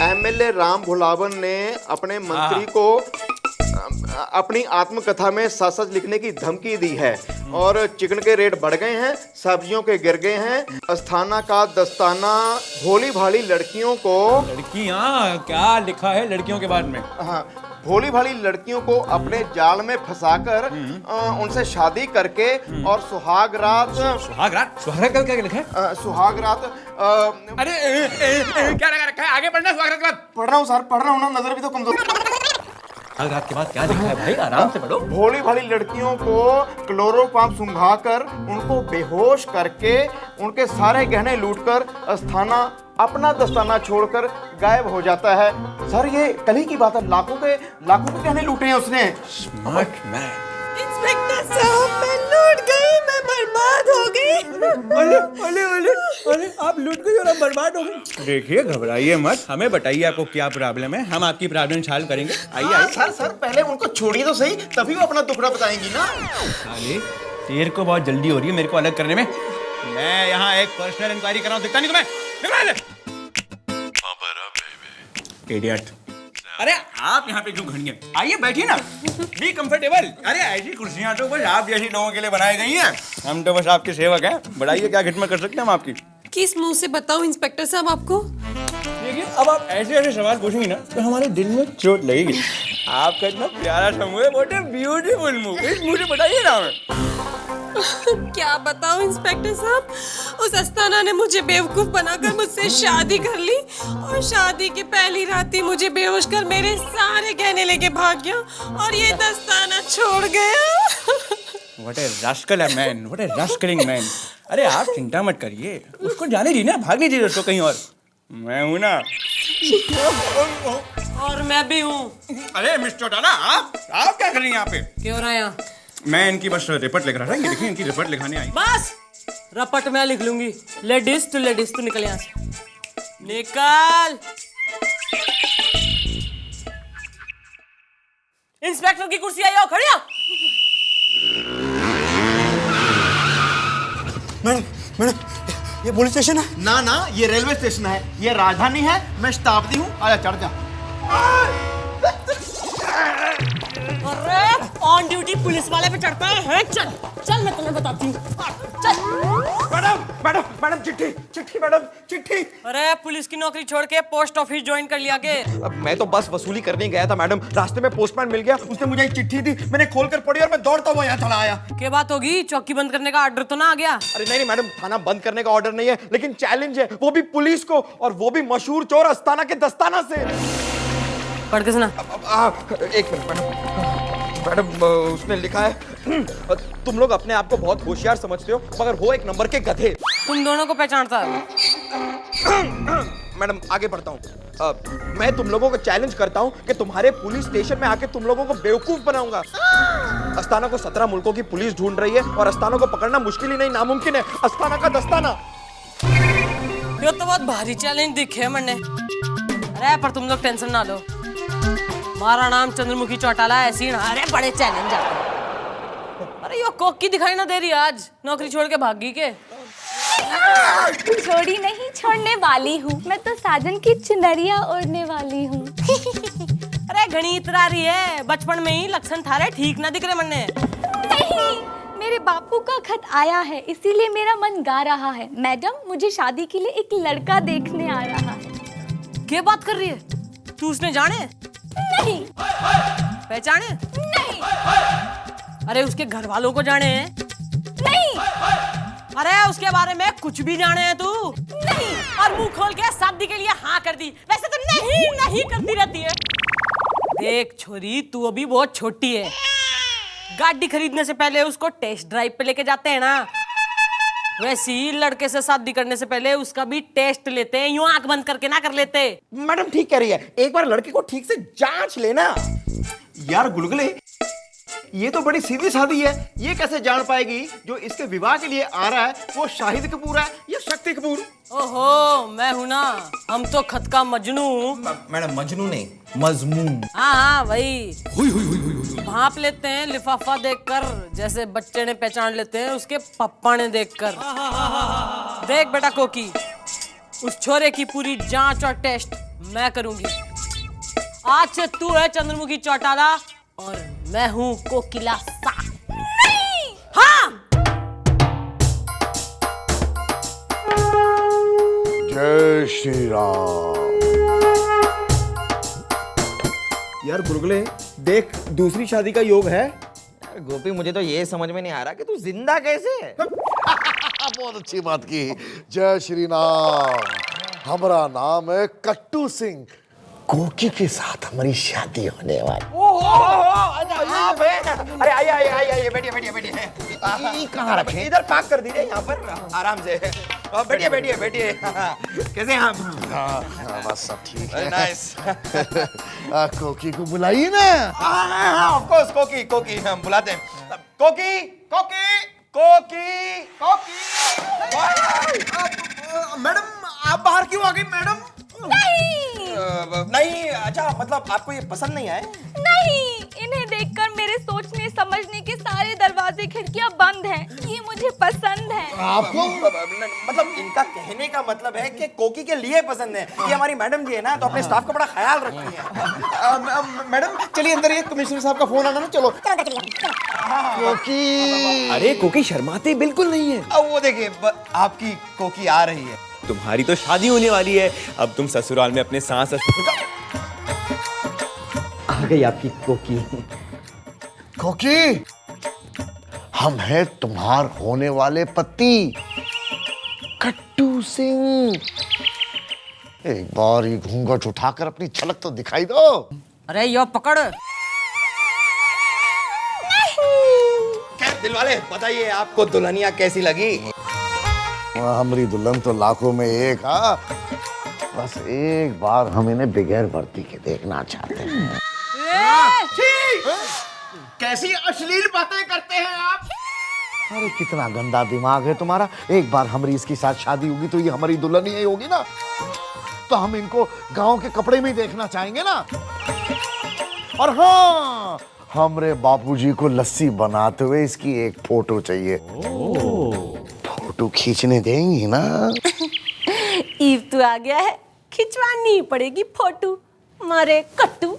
MLA Ram भुलावन ने अपने मंत्री को अपनी आत्मकथा में सच सच लिखने की धमकी दी है और चिकन के रेट बढ़ गए हैं, सब्जियों के गिर गए हैं। अस्थाना का दस्ताना भोली भाली लड़कियों को, लड़कियां क्या लिखा है लड़कियों के बारे में? हाँ, भोली भाली लड़कियों को अपने जाल में फंसाकर उनसे शादी करके और सुहाग रात क्या लिखा है? सुहाग रात अरे क्या लगा रखा है? आगे बढ़ना। सुहाग रात पढ़ रहा हूँ सर, पढ़ रहा हूँ ना, नजर भी तो कमजोर। सुहाग रात के बाद क्या लिखा है भाई? आराम से पढ़ो। भोली भाली लड़कियों को क्लोरोफॉर्म सुंघाकर उनको बेहोश करके उनके सारे गहने लूटकर अस्थाना अपना दस्ताना छोड़कर गायब हो जाता है। सर ये कल ही की बात है, लाखों के गहने लूटे हैं उसने। Smart man. इंस्पेक्टर साहब मैं लूट गई, मैं बर्बाद हो गई। अरे आप लूट गई और आप बर्बाद हो गई। देखिए घबराइए मत, हमें बताइए आपको क्या प्रॉब्लम है, हम आपकी प्रॉब्लम सॉल्व करेंगे। आइए। सर पहले उनको छोड़िए तो सही, तभी वो अपना दुखड़ा बताएंगी ना। साले तेरे को बहुत जल्दी हो रही है मेरे को अलग करने में। मैं यहाँ एक पर्सनल इंक्वायरी कर रहा हूँ, दिखता नहीं तुम्हें? इडियट। अरे आप यहाँ पे क्यों खड़ी हैं? आइए बैठिए ना, बी कंफर्टेबल। अरे ऐसी कुर्सियाँ तो बस आप जैसी लोगों के लिए बनाई गई हैं, हम तो बस आपके सेवक हैं। बताइए क्या खिदमत कर सकते हैं हम आपकी? किस मुंह से बताऊं इंस्पेक्टर साहब आपको? देखिए अब आप ऐसे सवाल पूछेंगी ना तो हमारे दिल में चोट लगेगी। आपका इतना प्यारा सा मुंह है, व्हाट अ ब्यूटीफुल मुंह। इस मुंह से बताइए ना हमें। क्या बताऊं इंस्पेक्टर साहब, उस अस्थाना ने मुझे बेवकूफ बनाकर मुझसे शादी कर ली और शादी की पहली रात ही मुझे बेहोश कर मेरे सारे गहने लेके भाग गया और ये दस्ताना छोड़ गया। What a rascal man, what a rascaling man। अरे आप चिंता मत करिए, उसको जाने दीजिए ना, भाग लीजिए उसको कहीं और। मैं हूँ ना। और मैं भी हूँ। अरे मिस्टर डाला, आप क्या कर रही हैं यहाँ पे? क्यों रहा यहाँ? मैं इनकी बस रिपोर्ट लिख रहा था। ये देखिए इनकी रिपोर्ट लिखाने आई। बस रपट मैं लिख लूंगी। लेडीज तू निकल यहाँ से, निकल। इंस्पेक्टर की कुर्सी आई हो, खड़ी हो। मैडम ये पुलिस स्टेशन है? ना ये रेलवे स्टेशन है, ये राजधानी है। मैं शताब्दी हूँ, आजा चढ़ जा। अरे ऑन ड्यूटी पुलिस वाले पे चढ़ता है? चल मैं तुम्हें बताती हूँ, चल। मैडम चिट्ठी। अरे पुलिस की नौकरी छोड़ के पोस्ट ऑफिस ज्वाइन कर लिया के? अब मैं तो बस वसूली करने गया था मैडम, रास्ते में पोस्टमैन मिल गया, उसने मुझे एक चिट्ठी दी, मैंने खोलकर पढ़ी और मैं दौड़ता हुआ यहाँ चला आया। क्या बात होगी, चौकी बंद करने का ऑर्डर तो ना आ गया? अरे नहीं मैडम, थाना बंद करने का ऑर्डर नहीं है, लेकिन चैलेंज है, वो भी पुलिस को, और वो भी मशहूर चोर अस्थाना के दस्ताना से। पढ़ के सुना। एक मिनट मैडम, उसने लिखा है, तुम लोग अपने आप को बहुत होशियार समझते हो मगर हो एक नंबर के गधे। तुम दोनों को पहचानता है? मैडम आगे बढ़ता हूँ। मैं तुम लोगों को चैलेंज करता हूँ कि तुम्हारे पुलिस स्टेशन में आके तुम लोगों को बेवकूफ बनाऊंगा। अस्थाना को 17 मुल्कों की पुलिस ढूंढ रही है और अस्थाना को पकड़ना मुश्किल ही नहीं नामुमकिन है। अस्थाना का दस्ताना। ये तो बहुत भारी चैलेंज दिखे मैंने। अरे पर तुम लोग टेंशन ना लो, हमारा नाम चंद्रमुखी चौटाला है, ऐसी ना। अरे बड़े चैलेंज आते। अरे यो कोकी दिखाई ना दे रही आज, नौकरी छोड़ के भागी के? छोड़ी नहीं, छोड़ने वाली हूँ। मैं तो साजन की चुनरिया ओढ़ने वाली हूँ। अरे घनी इतरा रही है, बचपन में ही लक्षण थारे ठीक ना दिख रहे मन्ने। नहीं, मेरे बापू का खत आया है, इसीलिए मेरा मन गा रहा है। मैडम मुझे शादी के लिए एक लड़का देखने आ रहा है। क्या बात कर रही है तू? उसने जाने? नहीं। पहचाने? नहीं। अरे उसके घर वालों को जाने हैं? नहीं। अरे उसके बारे में कुछ भी जाने हैं तू? नहीं। और मुंह खोल के शादी के लिए हाँ कर दी, वैसे तो नहीं करती रहती है। देख छोरी, तू अभी बहुत छोटी है। गाड़ी खरीदने से पहले उसको टेस्ट ड्राइव पे लेके जाते हैं ना, वैसे ही लड़के से शादी करने से पहले उसका भी टेस्ट लेते हैं, यूं आंख बंद करके ना कर लेते। मैडम ठीक कह रही है, एक बार लड़के को ठीक से जांच लेना। यार गुलगुले, ये तो बड़ी सीधी सादी है, ये कैसे जान पाएगी जो इसके विवाह के लिए आ रहा है वो शाहिद कपूर है या शक्ति कपूर? ओहो मैं हूं ना, हम तो खत का मजनू। मैडम मजनू नहीं, मजमून। हाँ वही। भांप लेते हैं लिफाफा देखकर, जैसे बच्चे ने पहचान लेते हैं उसके पप्पा ने देखकर। देख बेटा कोकी, उस छोरे की पूरी जांच और टेस्ट मैं करूंगी। आज से तू है चंद्रमुखी चौटाला और मैं हूँ कोकिला सा। नहीं। हाँ। जय श्री राम। यार गुलगुले देख, दूसरी शादी का योग है। यार गोपी, मुझे तो ये समझ में नहीं आ रहा कि तू जिंदा कैसे है। बहुत अच्छी बात की। जय श्री राम। हमारा नाम है कट्टू सिंह। कोकी के साथ हमारी शादी होने वाली। आप हैं? अरे आइए आइए आइए आइए, बैठिए बैठिए बैठिए। कहाँ रखे? इधर पार्क कर दीजिए, यहाँ पर आराम से। बैठिए बैठिए बैठिए। कैसे हैं आप? हाँ, बस सब ठीक है। नाइस। कोकी को बुलाइए ना। ऑफ कोर्स, कोकी कोकी हम बुलाते हैं। कोकी कोकी कोकी कोकी। मैडम, आप बाहर क्यों आ गई मैडम? नहीं, अच्छा मतलब आपको ये पसंद नहीं आए? नहीं, इन्हें देखकर मेरे सोचने समझने के सारे दरवाजे खिड़कियां बंद हैं। ये मुझे पसंद है। आपको? मतलब इनका कहने का मतलब है कि कोकी के लिए पसंद है। ये हमारी मैडम जी है ना, तो अपने स्टाफ का बड़ा ख्याल रखती है। मैडम चलिए अंदर, ये कमिश्नर साहब का फोन आना ना, चलो। कोकी। अरे कोकी शर्माते बिल्कुल नहीं है। अब वो देखिए, आपकी कोकी आ रही है। तुम्हारी तो शादी होने वाली है, अब तुम ससुराल में अपने सास ससुर का। आ गई आपकी कोकी। कोकी, हम हैं तुम्हार होने वाले पति कट्टू सिंह। एक बार ही घूंघट उठाकर अपनी झलक तो दिखाई दो। अरे यो पकड़। खैर दिलवाले, बताइए आपको दुल्हनिया कैसी लगी? हमारी दुल्हन तो लाखों में एक। हाँ, बस एक बार हम इन्हें बगैर वर्दी के देखना चाहते हैं। कैसी अश्लील बातें करते हैं आप? अरे कितना गंदा दिमाग है तुम्हारा। एक बार हमारी इसके साथ शादी होगी तो ये हमारी दुल्हन ही होगी ना, तो हम इनको गांव के कपड़े में ही देखना चाहेंगे ना। और हाँ, हमरे बापूजी को लस्सी बनाते हुए इसकी एक फोटो चाहिए। फोटो खींचने देंगी ना? ईव तू आ गया है, खिंचवानी पड़ेगी फोटो। मारे कट्टू।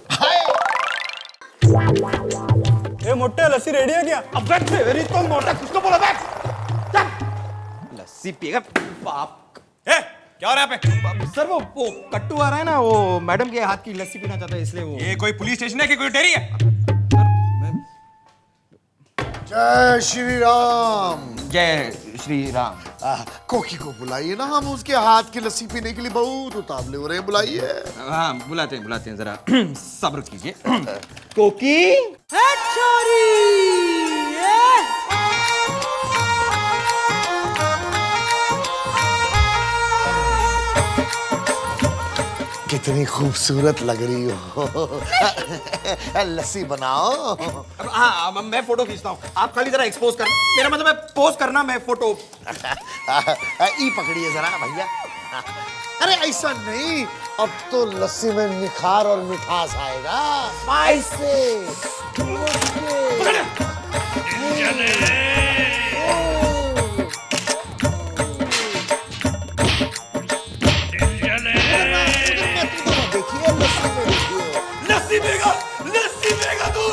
ये मोटा लस्सी रेडी है क्या? अब बैठ, तेरी तो मोटा किसको बोला? बैठ। लस्सी पिएगा बाप। ए, क्या हो रहा है यहाँ पे? सर वो कट्टू आ रहा है ना, वो मैडम के हाथ की लस्सी पीना चाहता है, इसलिए वो। ये कोई पुलिस स्टेशन है कि कोई डेयरी है? जय श्री राम। जय श्री राम। कोकी को बुलाइए ना, हम उसके हाथ की लस्सी पीने के लिए बहुत उतावले हो रहे हैं। बुलाइए। हाँ बुलाते हैं जरा। सब्र कीजिए। कोकी। कितनी खूबसूरत लग रही हो। लस्सी बनाओ। अब हाँ, मैं फोटो खींचता हूँ, आप खाली जरा एक्सपोज करना। मेरा मतलब है पोज करना, मैं फोटो। ई पकड़िए जरा भैया। अरे ऐसा नहीं, अब तो लस्सी में निखार और मिठास आएगा। ऐसे। लस्सी पिएगा तू? लस्सी पिएगा तू?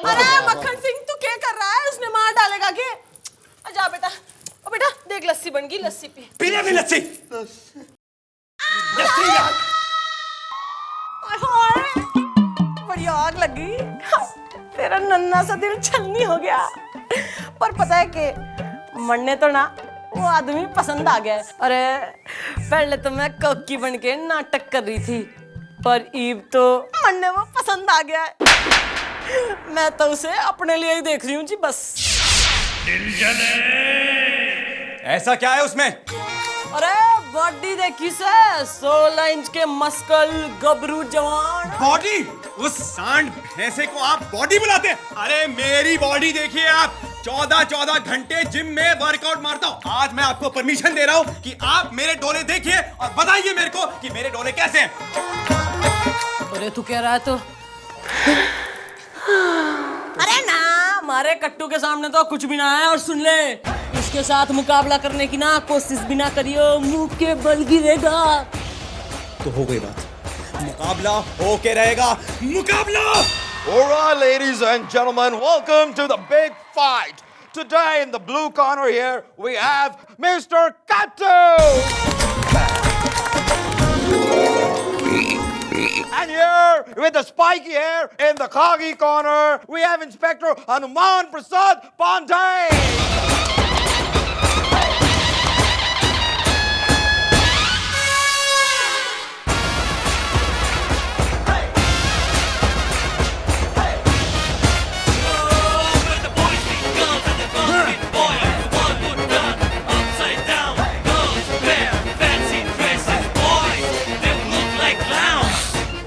अरे मक्खन सिंह, तू क्या कर रहा है? उसने मार डालेगा के? जा बेटा, ओ बेटा देख लस्सी बन गई, लस्सी पी। पीने भी लस्सी। बड़ी आग लगी। तेरा नन्ना सा दिल छलनी हो गया। पर पता है कि मरने तो ना, वो आदमी पसंद आ गया है। अरे पहले तो मैं कोकी बन के नाटक कर रही थी, पर ईव तो मरने वो पसंद आ गया है। मैं तो उसे अपने लिए ही देख रही हूँ जी, बस। ऐसा क्या है उसमें? अरे बॉडी देखी से, 16 इंच के मस्कल गबरू जवान। बॉडी? उस सांड भैंसे को आप बॉडी बुलाते हैं? अरे मेरी बॉडी देखिए आप, 14 घंटे जिम में वर्कआउट मारता हूँ। आज मैं आपको परमिशन दे रहा हूँ कि आप मेरे डोले देखिए और बताइए मेरे को कि मेरे डोले कैसे हैं। अरे तू कह रहा है तो अरे ना, हमारे कट्टू के सामने तो कुछ भी ना है। और सुन ले, इसके साथ मुकाबला करने की ना कोशिश भी ना करियो, मुंह के बल गिरेगा। तो हो गई बात, मुकाबला होके रहेगा, मुकाबला। All right, ladies and gentlemen, welcome to the big fight. Today in the blue corner here, we have Mr. Kattu. And here, with the spiky hair in the khaki corner, we have Inspector Hanuman Prasad Pandey.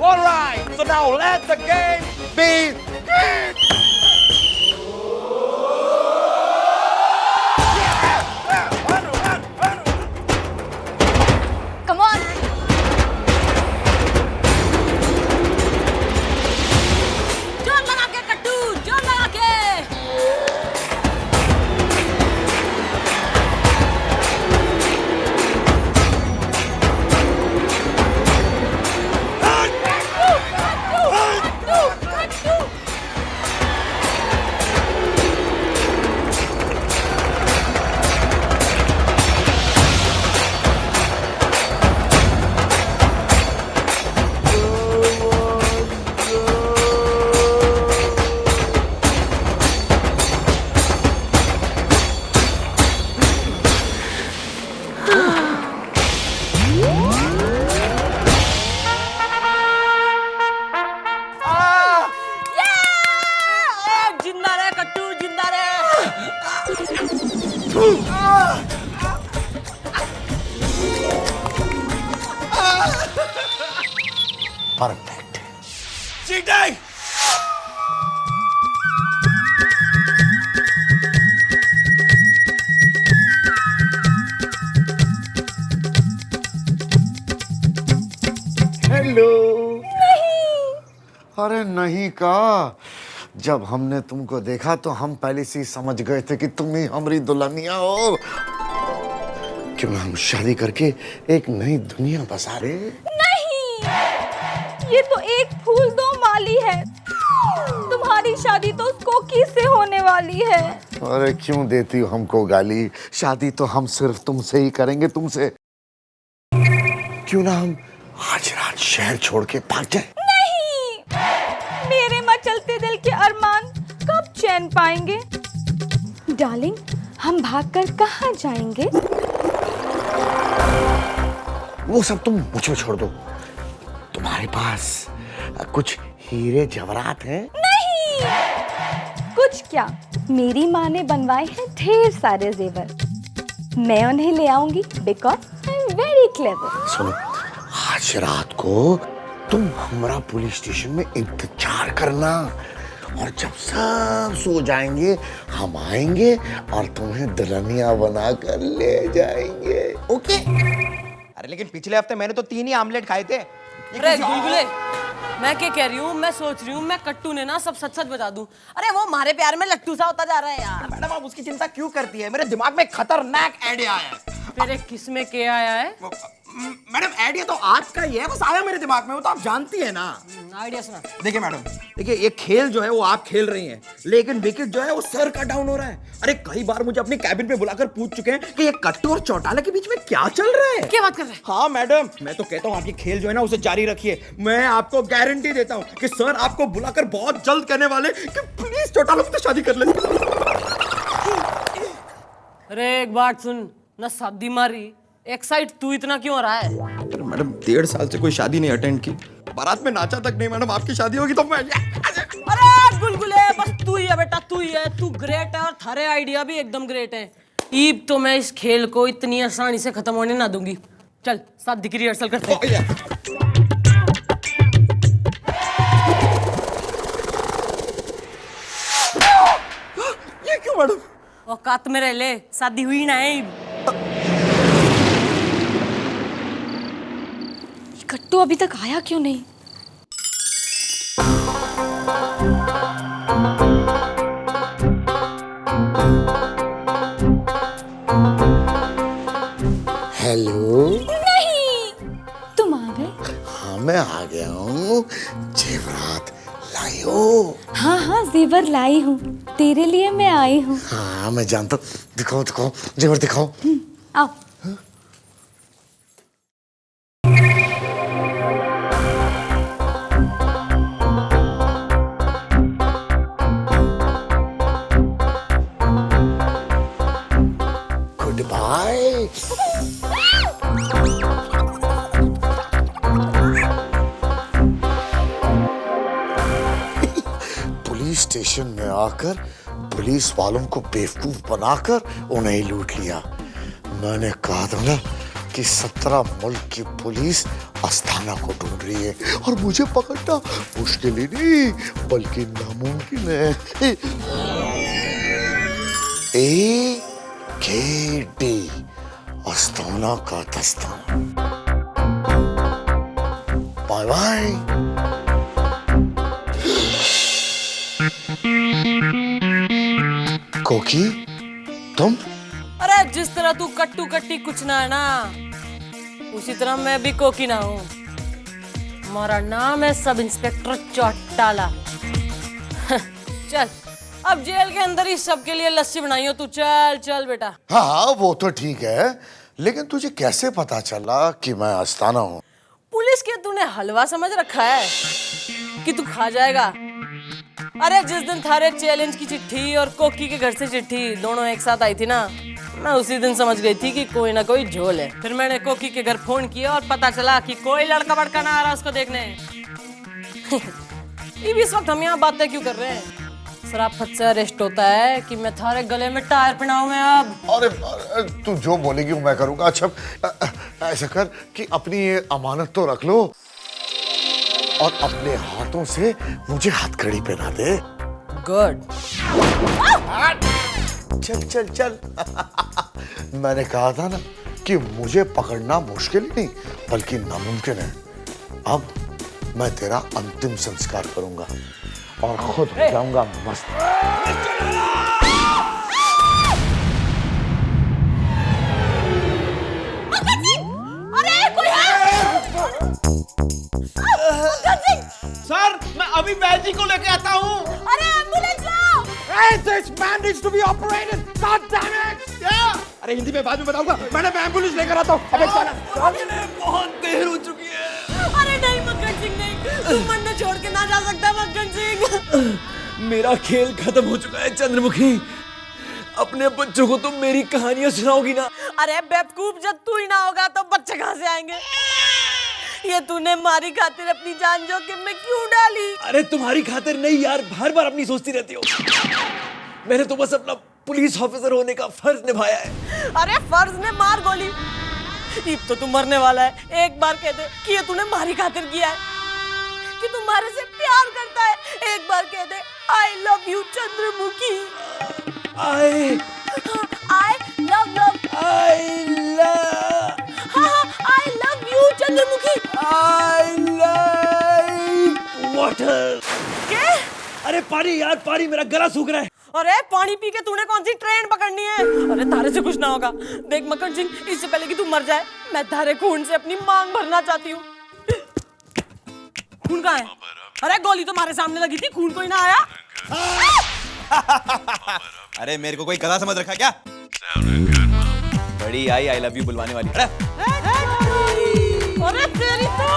All right, so now let the game begin. Come on. जोर लगा के कट्टू, जोर लगा के। जिंदा रहे कट्टू, जिंदा रहे। परफेक्ट। चीटिंग। हेलो। अरे नहीं का, जब हमने तुमको देखा तो हम पहले से ही समझ गए थे कि तुम ही हमारी दुल्हनिया हो। क्यों ना हम शादी करके एक नई दुनिया बसा रहे। नहीं, ये तो एक फूल दो माली है। तुम्हारी शादी तो कोकी से होने वाली है। अरे क्यों देती हो हमको गाली? शादी तो हम सिर्फ तुमसे ही करेंगे, तुमसे। क्यों ना हम आज रात शहर छोड़ के भाग जाए? नहीं, मेरे मचलते दिल के अरमान कब चैन पाएंगे? डार्लिंग, हम भागकर कहाँ जाएंगे? वो सब तुम मुझ पे छोड़ दो। तुम्हारे पास कुछ हीरे जवाहरात हैं? नहीं, कुछ क्या, मेरी माँ ने बनवाए हैं ढेर सारे जेवर। मैं उन्हें ले आऊंगी because I am very clever. सुनो, आज रात को तुम हमारा पुलिस स्टेशन में इंतजार करना, और जब सब सो जाएंगे हम आएंगे और तुम्हें दुल्हनिया बनाकर ले जाएंगे। ओके? अरे लेकिन पिछले हफ्ते मैंने तो 3 ही आमलेट खाए थे। अरे गुलगुले, मैं क्या कह रही हूँ, मैं सोच रही हूँ मैं कट्टू ने ना सब सच सच बता दूं। अरे वो हमारे प्यार में लट्टू सा होता जा रहा है यार। मैडम आप उसकी चिंता क्यों करती है? मेरे दिमाग में एक खतरनाक आइडिया आया है। तेरे किस में क्या आया है? मैडम आइडिया तो आज का ही है, बस आया मेरे दिमाग में, वो तो आप जानती है ना। आइडिया सुना। देखिए मैडम, देखिए ये खेल जो है वो आप खेल रही हैं, लेकिन विकेट जो है वो सर का डाउन हो रहा है। अरे कई बार मुझे अपने कैबिन पे बुलाकर पूछ चुके हैं कि ये कट्टू और चौटाला के बीच में क्या चल रहा है। क्या बात कर रहे हैं? हाँ मैडम, मैं तो कहता हूँ आप ये खेल जो है ना उसे जारी रखिए। मैं आपको गारंटी देता हूँ कि सर आपको बुलाकर बहुत जल्द कहने वाले कि प्लीज चौटाला से शादी कर ले। अरे एक बात सुन, ना शादी मारी एक साइड, तू इतना क्यों हो रहा है? मैडम 1.5 साल से कोई शादी नहीं अटेंड की, बारात में नाचा तक नहीं। मैडम आपकी शादी होगी तो मैं अरे गुलगुले, बस तू ही है बेटा, तू ही है, तू ग्रेट है और थारे आइडिया भी एकदम ग्रेट है। ईब तो मैं इस खेल को इतनी आसानी से खत्म होने ना दूंगी। चल शादी की रिहर्सल करते हैं। ये क्यों मैडम? औकात में रह ले, शादी हुई ना है। कट्टू अभी तक आया क्यों नहीं? हेलो। नहीं, तुम आ गए? हाँ मैं आ गया हूँ। जेवरात लाई हो? हाँ हाँ, जेवर लाई हूँ, तेरे लिए मैं आई हूँ। हाँ मैं जानता हूँ। दिखाओ दिखाओ जेवर दिखाओ। आओ। Good bye. पुलिस स्टेशन में आकर पुलिस वालों को बेवकूफ बनाकर उन्हें ही लूट लिया। मैंने कहा था ना कि 17 मुल्क की पुलिस अस्थाना को ढूंढ रही है और मुझे पकड़ना मुश्किल ही नहीं बल्कि नामुमकिन है। AKD अस्थाना का दस्ताना। Bye bye. कोकी तुम? अरे जिस तरह तू कट्टू कट्टी कुछ ना है ना, उसी तरह मैं भी कोकी ना हूँ। हमारा नाम है सब इंस्पेक्टर चौटाला। चल अब जेल के अंदर ही सबके लिए लस्सी बनाई हो तू। चल चल बेटा। हाँ वो तो ठीक है, लेकिन तुझे कैसे पता चला कि मैं अस्थाना हूँ? पुलिस के तूने हलवा समझ रखा है कि तू खा जाएगा। अरे जिस दिन थारे चैलेंज की चिट्ठी और कोकी के घर से चिट्ठी दोनों एक साथ आई थी ना, मैं उसी दिन समझ गई थी कि कोई ना कोई झोल है। फिर मैंने कोकी के घर फोन किया और पता चला कि कोई लड़का बड़का ना आ रहा उसको देखने। ये इस वक्त हम यहाँ बातें क्यों कर रहे हैं? शराफत से अरेस्ट होता है कि मैं थारे गले में टायर पहनाऊं मैं अब। अरे तू जो बोलेगी वो मैं करूंगा। अच्छा ऐसा कर कि अपनी ये अमानत तो रख लो और अपने हाथों से मुझे हथकड़ी पहना दे। गुड। चल चल चल। मैंने कहा था ना कि मुझे पकड़ना मुश्किल ही नहीं बल्कि नामुमकिन है। अब मैं तेरा अंतिम संस्कार करूंगा और खुद हो जाऊंगा मस्त। अरे कोई है? सर मैं अभी बैजी को लेके आता हूँ। अरे एम्बुलेंस लाओ। Hey, this man needs to be operated. God damn it! क्या? अरे हिंदी में बाद में बताऊंगा। मैंने एम्बुलेंस लेकर आता हूँ। अबे चल। बहुत देर हो चुकी है। अरे नहीं मक्खन सिंह नहीं, तुम मरने छोड़ के ना जा सकता मक्खन सिंह। मेरा खेल खत्म हो चुका है चंद्रमुखी। अपने बच्चों को तुम मेरी कहानियां सुनाओगी ना? अरे बेवकूफ, जब तू ही ना होगा तो बच्चे कहाँ से आएंगे? ये तूने मारी खातिर अपनी जान जोखिम में क्यों डाली? अरे तुम्हारी खातिर नहीं यार, बार बार अपनी सोचती रहती हो। मैंने तो बस अपना पुलिस ऑफिसर होने का फर्ज निभाया है। अरे फर्ज ने मार गोली, अब तो तू मरने वाला है। एक बार कह दे कि ये तूने मारी खातिर किया है, कि तुम्हारे से प्यार करता है। एक बार कह दे I love you Chandramukhi. I love I love you Chandramukhi. I like water. क्या? अरे पानी यार, पानी, मेरा गला सूख रहा है। अरे पानी पी के तूने कौन सी ट्रेन पकड़नी है? अरे तारे से कुछ ना होगा। देख मक्खन सिंह, इससे पहले कि तू मर जाए मैं तारे खून से अपनी मांग भरना चाहती हूँ। खून कहाँ है? अरे गोली तो हमारे सामने लगी थी, खून कोई ना आया। अरे मेरे को कोई गधा समझ रखा क्या? बड़ी आई लव यू बुलवाने वाली। अरे तेरी तो